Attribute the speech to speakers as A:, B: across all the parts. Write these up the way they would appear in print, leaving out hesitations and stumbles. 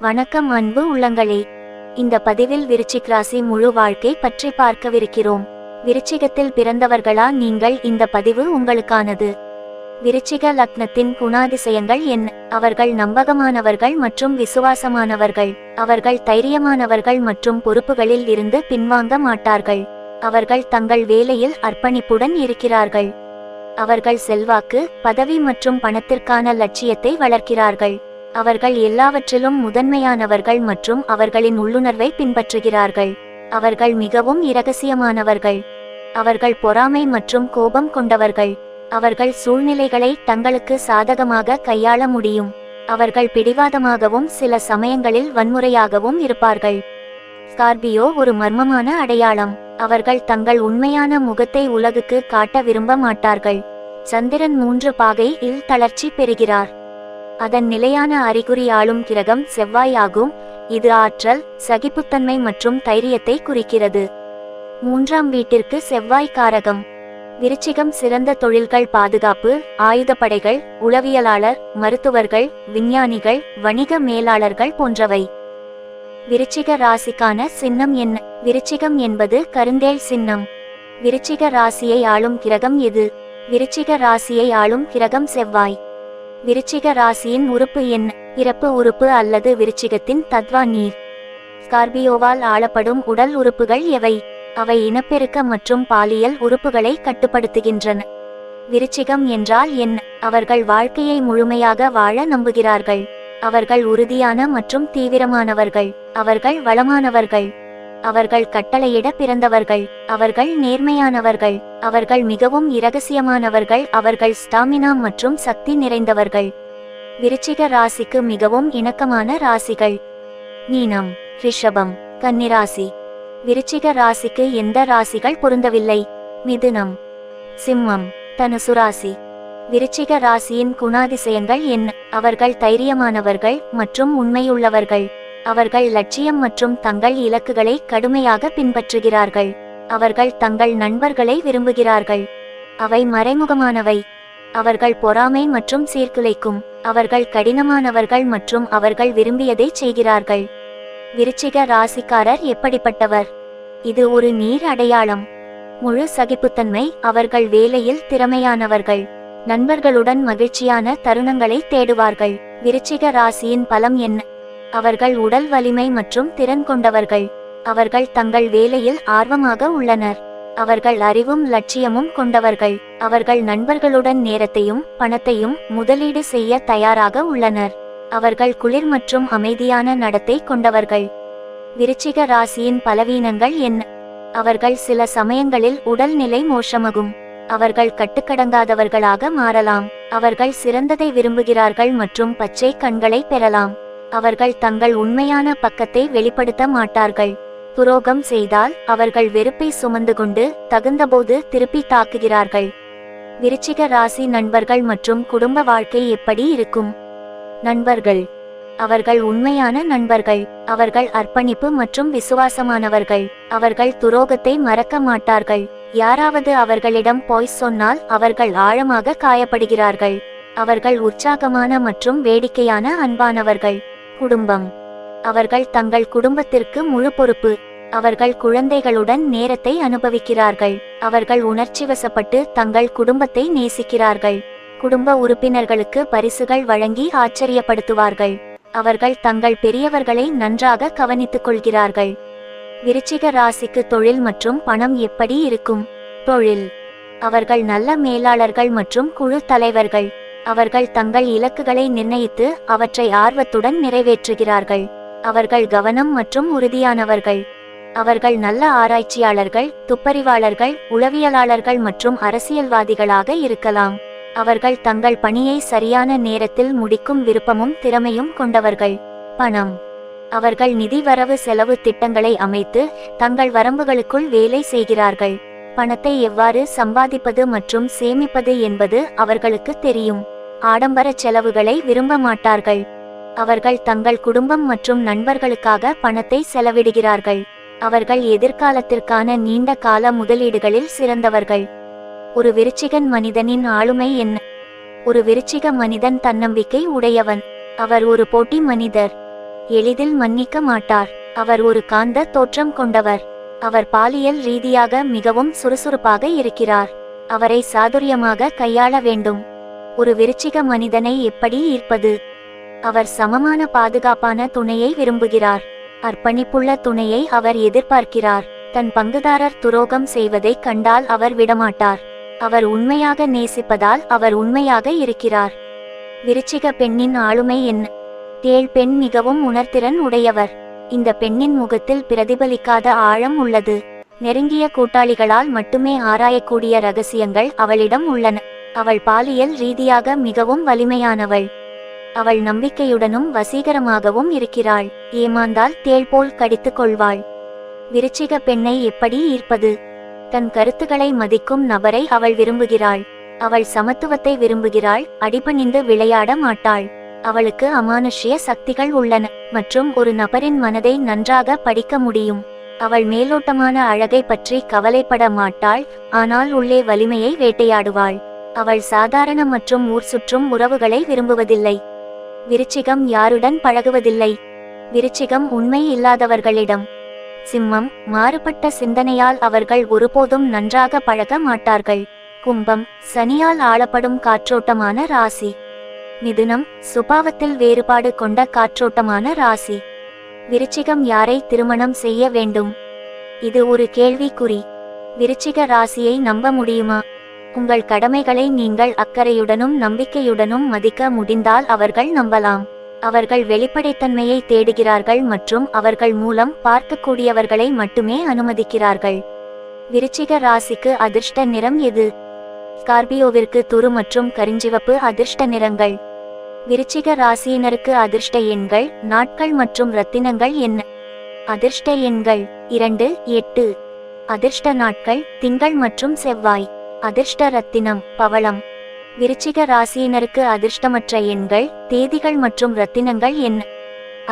A: வணக்கம் அன்பு உள்ளங்களே. இந்த பதிவில் விருச்சிக ராசி முழு வாழ்க்கை பற்றி பார்க்கவிருக்கிறோம். விருச்சிகத்தில் பிறந்தவர்களா நீங்கள்? இந்த பதிவு உங்களுக்கானது. விருச்சிக லக்னத்தின் குணாதிசயங்கள் என்ன? அவர்கள் நம்பகமானவர்கள் மற்றும் விசுவாசமானவர்கள். அவர்கள் தைரியமானவர்கள் மற்றும் பொறுப்புகளில் இருந்து பின்வாங்க மாட்டார்கள். அவர்கள் தங்கள் வேலையில் அர்ப்பணிப்புடன் இருக்கிறார்கள். அவர்கள் செல்வாக்கு, பதவி மற்றும் பணத்திற்கான லட்சியத்தை வளர்க்கிறார்கள். அவர்கள் எல்லாவற்றிலும் முதன்மையானவர்கள் மற்றும் அவர்களின் உள்ளுணர்வை பின்பற்றுகிறார்கள். அவர்கள் மிகவும் இரகசியமானவர்கள். அவர்கள் பொறாமை மற்றும் கோபம் கொண்டவர்கள். அவர்கள் சூழ்நிலைகளை தங்களுக்கு சாதகமாக கையாள முடியும். அவர்கள் பிடிவாதமாகவும் சில சமயங்களில் வன்முறையாகவும் இருப்பார்கள். ஸ்கார்பியோ ஒரு மர்மமான அடையாளம். அவர்கள் தங்கள் உண்மையான முகத்தை உலகுக்கு காட்ட விரும்ப மாட்டார்கள். சந்திரன் 3 பாகை இல் தளர்ச்சி பெறுகிறார். அதன் நிலையான அறிகுறி ஆளும் கிரகம் செவ்வாய் ஆகும். இது ஆற்றல், சகிப்புத்தன்மை மற்றும் தைரியத்தை குறிக்கிறது. 3ஆம் வீட்டிற்கு செவ்வாய் காரகம். விருச்சிகம் சிறந்த தொழில்கள், பாதுகாப்பு, ஆயுதப்படைகள், உளவியலாளர், மருத்துவர்கள், விஞ்ஞானிகள், வணிக மேலாளர்கள் போன்றவை. விருச்சிக ராசிக்கான சின்னம் என்ன? விருச்சிகம் என்பது கருந்தேள் சின்னம். விருச்சிக ராசியை ஆளும் கிரகம் எது? விருச்சிக ராசியை ஆளும் கிரகம் செவ்வாய். விருச்சிக ராசியின் உறுப்பு என்ன? பிறப்பு உறுப்பு அல்லது விருச்சிகத்தின் தத்வா நீர். ஸ்கார்பியோவால் ஆளப்படும் உடல் உறுப்புகள் எவை? அவை இனப்பெருக்க மற்றும் பாலியல் உறுப்புகளை கட்டுப்படுத்துகின்றன. விருச்சிகம் என்றால் என்ன? அவர்கள் வாழ்க்கையை முழுமையாக வாழ நம்புகிறார்கள். அவர்கள் உறுதியான மற்றும் தீவிரமானவர்கள். அவர்கள் வளமானவர்கள். அவர்கள் கட்டளையிட பிறந்தவர்கள். அவர்கள் நேர்மையானவர்கள். அவர்கள் மிகவும் இரகசியமானவர்கள். அவர்கள் ஸ்டாமினா மற்றும் சக்தி நிறைந்தவர்கள். விருச்சிக ராசிக்கு மிகவும் இணக்கமான ராசிகள்: மீனம், ரிஷபம், கன்னிராசி. விருச்சிக ராசிக்கு எந்த ராசிகள் பொருந்தவில்லை? மிதுனம், சிம்மம், தனுசு ராசி. விருச்சிக ராசியின் குணாதிசயங்கள் என்ன? அவர்கள் தைரியமானவர்கள் மற்றும் உண்மையுள்ளவர்கள். அவர்கள் லட்சியம் மற்றும் தங்கள் இலக்குகளை கடுமையாக பின்பற்றுகிறார்கள். அவர்கள் தங்கள் நண்பர்களை விரும்புகிறார்கள். அவை மறைமுகமானவை. அவர்கள் பொறாமை மற்றும் சீர்குலைக்கும். அவர்கள் கடினமானவர்கள் மற்றும் அவர்கள் விரும்பியதை செய்கிறார்கள். விருச்சிக ராசிக்காரர் எப்படிப்பட்டவர்? இது ஒரு நீர் அடையாளம். முழு சகிப்புத்தன்மை. அவர்கள் வேலையில் திறமையானவர்கள். நண்பர்களுடன் மகிழ்ச்சியான தருணங்களை தேடுவார்கள். விருச்சிக ராசியின் பலம் என்ன? அவர்கள் உடல் வலிமை மற்றும் திறன் கொண்டவர்கள். அவர்கள் தங்கள் வேலையில் ஆர்வமாக உள்ளனர். அவர்கள் அறிவும் லட்சியமும் கொண்டவர்கள். அவர்கள் நண்பர்களுடன் நேரத்தையும் பணத்தையும் முதலீடு செய்ய தயாராக உள்ளனர். அவர்கள் குளிர் மற்றும் அமைதியான நடத்தை கொண்டவர்கள். விருச்சிக ராசியின் பலவீனங்கள் என்ன? அவர்கள் சில சமயங்களில் உடல்நிலை மோசமாகும். அவர்கள் கட்டுக்கடங்காதவர்களாக மாறலாம். அவர்கள் சிறந்ததை விரும்புகிறார்கள் மற்றும் பச்சை கண்களை பெறலாம். அவர்கள் தங்கள் உண்மையான பக்கத்தை வெளிப்படுத்த மாட்டார்கள். துரோகம் செய்தால் அவர்கள் வெறுப்பை சுமந்து கொண்டு தகுந்தபோது திருப்பி தாக்குகிறார்கள். விருச்சிக ராசி நண்பர்கள் மற்றும் குடும்ப வாழ்க்கை எப்படி இருக்கும்? நண்பர்கள். அவர்கள் உண்மையான நண்பர்கள். அவர்கள் அர்ப்பணிப்பு மற்றும் விசுவாசமானவர்கள். அவர்கள் துரோகத்தை மறக்க மாட்டார்கள். யாராவது அவர்களிடம் பொய் சொன்னால் அவர்கள் ஆழமாக காயப்படுகிறார்கள். அவர்கள் உற்சாகமான மற்றும் வேடிக்கையான அன்பானவர்கள். குடும்பம். அவர்கள் தங்கள் குடும்பத்திற்கு முழு பொறுப்பு. அவர்கள் குழந்தைகளுடன் நேரத்தை அனுபவிக்கிறார்கள். அவர்கள் உணர்ச்சிவசப்பட்டு தங்கள் குடும்பத்தை நேசிக்கிறார்கள். குடும்ப உறுப்பினர்களுக்கு பரிசுகள் வழங்கி ஆச்சரியப்படுத்துவார்கள். அவர்கள் தங்கள் பெரியவர்களை நன்றாக கவனித்துக் கொள்கிறார்கள். விருச்சிக ராசிக்கு தொழில் மற்றும் பணம் எப்படி இருக்கும்? தொழில். அவர்கள் நல்ல மேலாளர்கள் மற்றும் குழு தலைவர்கள். அவர்கள் தங்கள் இலக்குகளை நிர்ணயித்து அவற்றை ஆர்வத்துடன் நிறைவேற்றுகிறார்கள். அவர்கள் கவனம் மற்றும் உறுதியானவர்கள். அவர்கள் நல்ல ஆராய்ச்சியாளர்கள், துப்பறிவாளர்கள், உளவியலாளர்கள் மற்றும் அரசியல்வாதிகளாக இருக்கலாம். அவர்கள் தங்கள் பணியை சரியான நேரத்தில் முடிக்கும் விருப்பமும் திறமையும் கொண்டவர்கள். பணம். அவர்கள் நிதி வரவு செலவு திட்டங்களை அமைத்து தங்கள் வரம்புகளுக்குள் வேலை செய்கிறார்கள். பணத்தை எவ்வாறு சம்பாதிப்பது மற்றும் சேமிப்பது என்பது அவர்களுக்கு தெரியும். ஆடம்பர செலவுகளை விரும்ப மாட்டார்கள். அவர்கள் தங்கள் குடும்பம் மற்றும் நண்பர்களுக்காக பணத்தை செலவிடுகிறார்கள். அவர்கள் எதிர்காலத்திற்கான நீண்ட கால முதலீடுகளில் சிறந்தவர்கள். ஒரு விருச்சிகன் மனிதனின் ஆளுமை என்ன? ஒரு விருச்சிக மனிதன் தன்னம்பிக்கை உடையவன். அவர் ஒரு போட்டி மனிதர். எளிதில் மன்னிக்க மாட்டார். அவர் ஒரு காந்த தோற்றம் கொண்டவர். அவர் பாலியல் ரீதியாக மிகவும் சுறுசுறுப்பாக இருக்கிறார். அவரை சாதுரியமாக கையாள வேண்டும். ஒரு விருச்சிக மனிதனை எப்படி ஈர்ப்பது? அவர் சமமான பாதுகாப்பான துணையை விரும்புகிறார். அர்ப்பணிப்புள்ள துணையை அவர் எதிர்பார்க்கிறார். தன் பங்குதாரர் துரோகம் செய்வதை கண்டால் அவர் விடமாட்டார். அவர் உண்மையாக நேசிப்பதால் அவர் உண்மையாக இருக்கிறார். விருச்சிக பெண்ணின் ஆளுமை என்ன? தேள் பெண் மிகவும் உணர்திறன் உடையவர். இந்த பெண்ணின் முகத்தில் பிரதிபலிக்காத ஆழம் உள்ளது. நெருங்கிய கூட்டாளிகளால் மட்டுமே ஆராயக்கூடிய ரகசியங்கள் அவளிடம் உள்ளன. அவள் பாலியல் ரீதியாக மிகவும் வலிமையானவள். அவள் நம்பிக்கையுடனும் வசீகரமாகவும் இருக்கிறாள். ஏமாந்தால் தேள் போல் கடித்துக் கொள்வாள். விருச்சிக பெண்ணை எப்படி ஈர்ப்பது? தன் கருத்துக்களை மதிக்கும் நபரை அவள் விரும்புகிறாள். அவள் சமத்துவத்தை விரும்புகிறாள். அடிபணிந்து விளையாட மாட்டாள். அவளுக்கு அமானுஷ்ய சக்திகள் உள்ளன மற்றும் ஒரு நபரின் மனதை நன்றாக படிக்க முடியும். அவள் மேலோட்டமான அழகை பற்றி கவலைப்பட மாட்டாள், ஆனால் உள்ளே வலிமையை வேட்டையாடுவாள். அவள் சாதாரண மற்றும் ஊர் சுற்றும் உறவுகளை விரும்புவதில்லை. விருச்சிகம் யாருடன் பழகுவதில்லை? விருச்சிகம் உண்மை இல்லாதவர்களிடம். சிம்மம் மாறுபட்ட சிந்தனையால் அவர்கள் ஒருபோதும் நன்றாக பழக மாட்டார்கள். கும்பம் சனியால் ஆளப்படும் காற்றோட்டமான ராசி. மிதுனம் சுபாவத்தில் வேறுபாடு கொண்ட காற்றோட்டமான ராசி. விருச்சிகம் யாரை திருமணம் செய்ய வேண்டும்? இது ஒரு கேள்விக்குறி. விருச்சிக ராசியை நம்ப முடியுமா? உங்கள் கடமைகளை நீங்கள் அக்கறையுடனும் நம்பிக்கையுடனும் மதிக்க முடிந்தால் அவர்கள் நம்பலாம். அவர்கள் வெளிப்படைத்தன்மையை தேடுகிறார்கள் மற்றும் அவர்கள் மூலம் பார்க்கக்கூடியவர்களை மட்டுமே அனுமதிக்கிறார்கள். விருச்சிக ராசிக்கு அதிர்ஷ்ட நிறம் எது? ஸ்கார்பியோவிற்கு துரு மற்றும் கரிஞ்சிவப்பு அதிர்ஷ்ட நிறங்கள். விருச்சிக ராசியினருக்கு அதிர்ஷ்ட எண்கள், நாட்கள் மற்றும் ரத்தினங்கள் என்ன? அதிர்ஷ்ட எண்கள் 2, 8. அதிர்ஷ்ட நாட்கள் திங்கள் மற்றும் செவ்வாய். அதிர்ஷ்ட ரத்தினம் பவளம். விருச்சிக ராசியினருக்கு அதிர்ஷ்டமற்ற எண்கள், தேதிகள் மற்றும் ரத்தினங்கள் என்ன?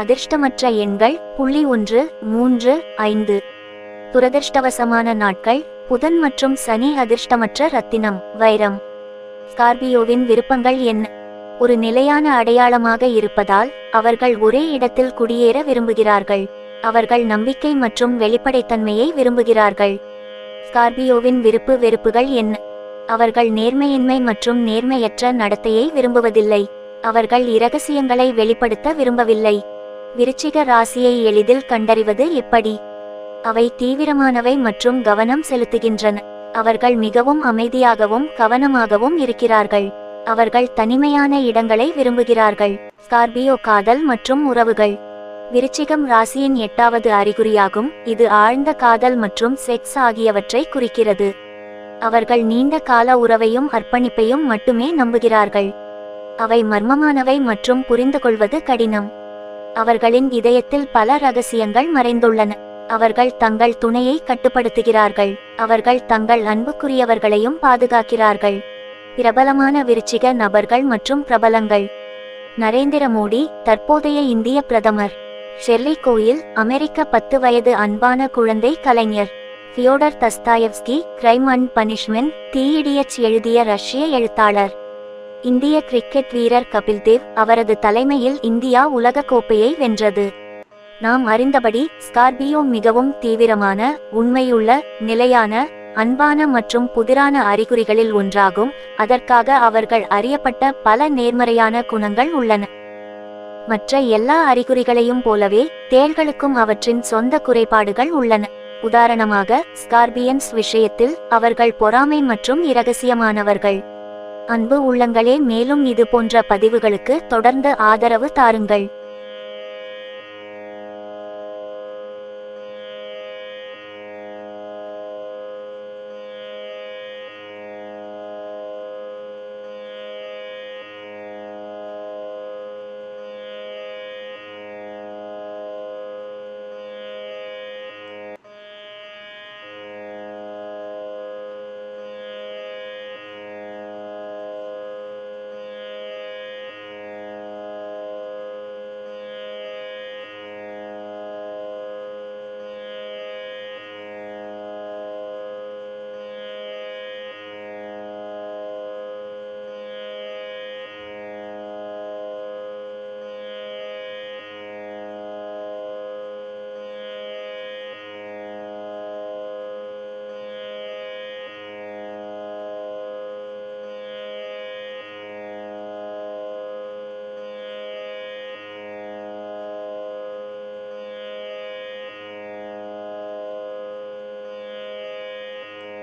A: அதிர்ஷ்டமற்ற எண்கள் 1, 3, 5. துரதிர்ஷ்டவசமான நாட்கள் புதன் மற்றும் சனி. அதிர்ஷ்டமற்ற ரத்தினம் வைரம். ஸ்கார்பியோவின் விருப்பங்கள் என்ன? ஒரு நிலையான அடையாளமாக இருப்பதால் அவர்கள் ஒரே இடத்தில் குடியேற விரும்புகிறார்கள். அவர்கள் நம்பிக்கை மற்றும் வெளிப்படைத்தன்மையை விரும்புகிறார்கள். ஸ்கார்பியோவின் விருப்பு வெறுப்புகள் என்ன? அவர்கள் நேர்மையின்மை மற்றும் நேர்மையற்ற நடத்தையை விரும்புவதில்லை. அவர்கள் இரகசியங்களை வெளிப்படுத்த விரும்பவில்லை. விருச்சிக ராசியை எளிதில் கண்டறிவது எப்படி? அவை தீவிரமானவை மற்றும் கவனம் செலுத்துகின்றன. அவர்கள் மிகவும் அமைதியாகவும் கவனமாகவும் இருக்கிறார்கள். அவர்கள் தனிமையான இடங்களை விரும்புகிறார்கள். ஸ்கார்பியோ காதல் மற்றும் உறவுகள். விருச்சிகம் ராசியின் 8வது அறிகுறியாகும். இது ஆழ்ந்த காதல் மற்றும் செக்ஸ் ஆகியவற்றை குறிக்கிறது. அவர்கள் நீண்ட கால உறவையும் அர்ப்பணிப்பையும் மட்டுமே நம்புகிறார்கள். அவை மர்மமானவை மற்றும் புரிந்து கொள்வது கடினம். அவர்களின் இதயத்தில் பல ரகசியங்கள் மறைந்துள்ளன. அவர்கள் தங்கள் துணையை கட்டுப்படுத்துகிறார்கள். அவர்கள் தங்கள் அன்புக்குரியவர்களையும் பாதுகாக்கிறார்கள். பிரபலமான விருச்சிக நபர்கள் மற்றும் பிரபலங்கள். நரேந்திர மோடி தற்போதைய இந்திய பிரதமர். ஷெர்லி கோயில் அமெரிக்க 10 வயது அன்பான குழந்தை கலைஞர். Fyodor Dostoevsky crime and punishment, the idiots எழுதிய ரஷ்ய எழுத்தாளர். இந்திய கிரிக்கெட் வீரர் கபில்தேவ். அவரது தலைமையில் இந்தியா உலக கோப்பையை வென்றது. நாம் அறிந்தபடி ஸ்கார்பியோ மிகவும் தீவிரமான, உண்மையுள்ள, நிலையான, அன்பான மற்றும் புதிரான அறிகுறிகளில் ஒன்றாகும். அதற்காக அவர்கள் அறியப்பட்ட பல நேர்மறையான குணங்கள் உள்ளன. மற்ற எல்லா அறிகுறிகளையும் போலவே தேள்களுக்கும் அவற்றின் சொந்த குறைபாடுகள் உள்ளன. உதாரணமாக ஸ்கார்பியன்ஸ் விஷயத்தில் அவர்கள் பொறாமை மற்றும் இரகசியமானவர்கள். அன்பு உள்ளங்களே, மேலும் இது போன்ற பதிவுகளுக்கு தொடர்ந்து ஆதரவு தாருங்கள்.